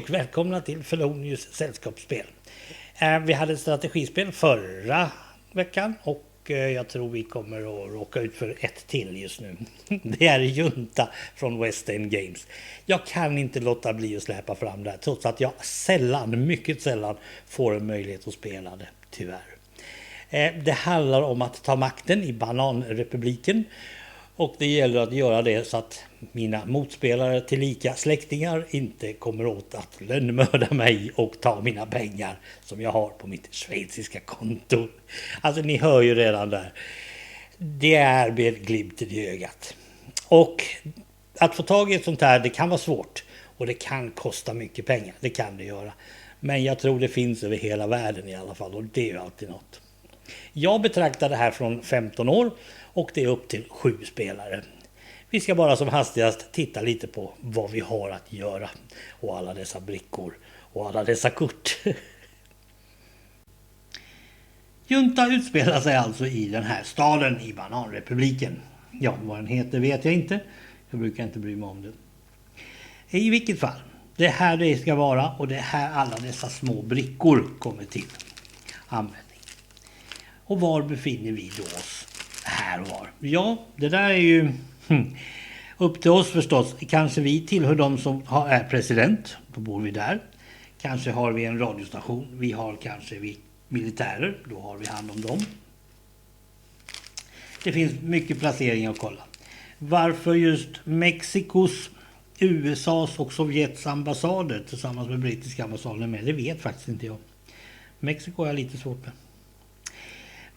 och välkomna till Felonius sällskapsspel. Vi hade ett strategispel förra veckan och jag tror vi kommer att råka ut för ett till just nu. Det är Junta från West End Games. Jag kan inte låta bli att släppa fram det här trots att jag mycket sällan får en möjlighet att spela det, tyvärr. Det handlar om att ta makten i bananrepubliken. Och det gäller att göra det så att mina motspelare tillika släktingar inte kommer åt att lönnmörda mig och ta mina pengar som jag har på mitt schweiziska konto. Alltså ni hör ju redan där. Det är med glimten i ögat. Och att få tag i ett sånt här, det kan vara svårt. Och det kan kosta mycket pengar, det kan det göra. Men jag tror det finns över hela världen i alla fall och det är ju alltid något. Jag betraktar det här från 15 år och det är upp till 7 spelare. Vi ska bara som hastigast titta lite på vad vi har att göra och alla dessa brickor och alla dessa kort. Junta utspelar sig alltså i den här staden i bananrepubliken. Ja, vad den heter vet jag inte. Jag brukar inte bry mig om det. I vilket fall, det är här det ska vara och det är här alla dessa små brickor kommer till användning. Och var befinner vi då oss här och var? Ja, det där är ju upp till oss förstås. Kanske vi tillhör de som är president, då bor vi där. Kanske har vi en radiostation, vi har kanske vi militärer, då har vi hand om dem. Det finns mycket placeringar att kolla. Varför just Mexikos, USAs och Sovjets ambassader tillsammans med brittiska ambassaden med, det vet faktiskt inte jag. Mexiko är lite svårt med.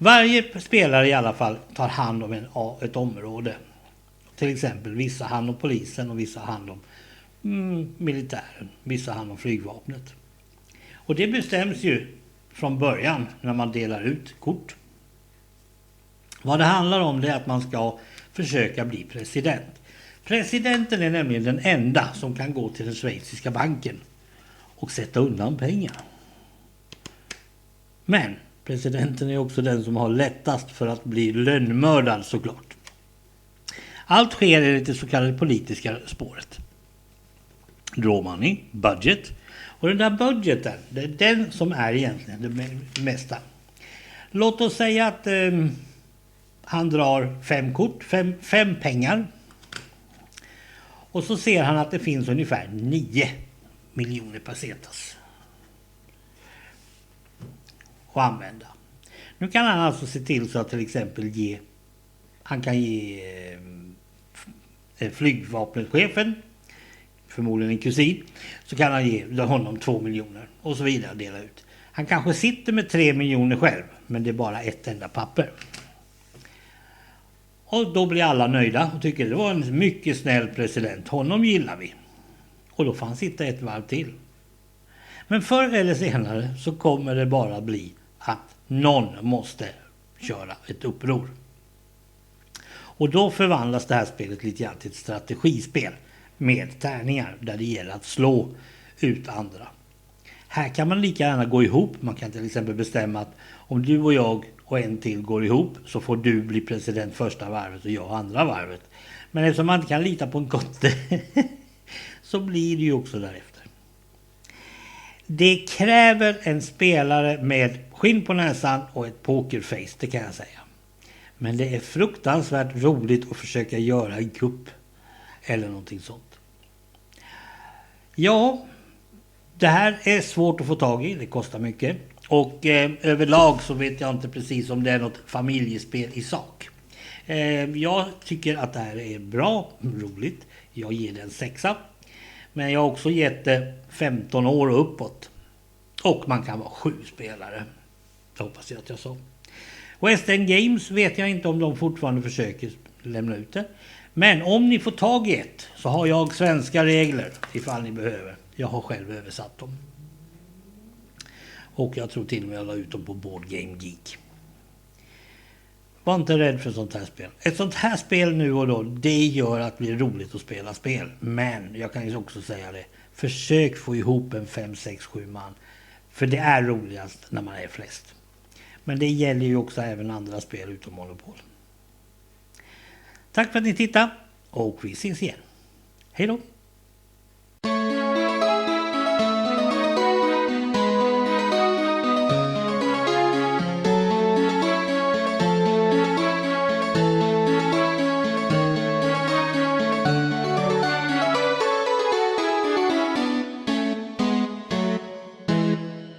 Varje spelare i alla fall tar hand om ett område. Till exempel vissa hand om polisen och vissa hand om militären. Vissa hand om flygvapnet. Och det bestäms ju från början när man delar ut kort. Vad det handlar om det är att man ska försöka bli president. Presidenten är nämligen den enda som kan gå till den schweiziska banken och sätta undan pengar. Men presidenten är också den som har lättast för att bli lönnmördad såklart. Allt sker enligt det så kallade politiska spåret. Draw money, budget. Och den där budgeten, det är den som är egentligen det mesta. Låt oss säga att han drar 5 kort, 5 pengar. Och så ser han att det finns ungefär 9 miljoner pesetas att använda. Nu kan han alltså se till så att till exempel han kan ge flygvapnetchefen, förmodligen en kusin, så kan han ge honom 2 miljoner och så vidare dela ut. Han kanske sitter med 3 miljoner själv, men det är bara ett enda papper. Och då blir alla nöjda och tycker det var en mycket snäll president, honom gillar vi. Och då får han sitta ett varv till. Men förr eller senare så kommer det bara bli att någon måste köra ett uppror. Och då förvandlas det här spelet lite grann till ett strategispel med tärningar där det gäller att slå ut andra. Här kan man lika gärna gå ihop. Man kan till exempel bestämma att om du och jag och en till går ihop så får du bli president första varvet och jag andra varvet. Men eftersom man inte kan lita på en kotte så blir det ju också därefter. Det kräver en spelare med skinn på näsan och ett pokerface, det kan jag säga. Men det är fruktansvärt roligt att försöka göra en kupp eller någonting sånt. Ja, det här är svårt att få tag i, det kostar mycket. Och överlag så vet jag inte precis om det är något familjespel i sak. Jag tycker att det här är bra, roligt. Jag ger det en 6. Men jag har också gett det 15 år uppåt. Och man kan vara 7 spelare. Så hoppas jag att jag sa. West End Games vet jag inte om de fortfarande försöker lämna ut det. Men om ni får tag i ett så har jag svenska regler ifall ni behöver. Jag har själv översatt dem. Och jag tror till och med jag la ut dem på Board Game Geek. Var inte rädd för sånt här spel. Ett sånt här spel nu och då, det gör att det blir roligt att spela spel. Men jag kan ju också säga det. Försök få ihop en 5, 6, 7 man. För det är roligast när man är flest. Men det gäller ju också även andra spel utom Monopol. Tack för att ni tittade och vi ses igen. Hej då!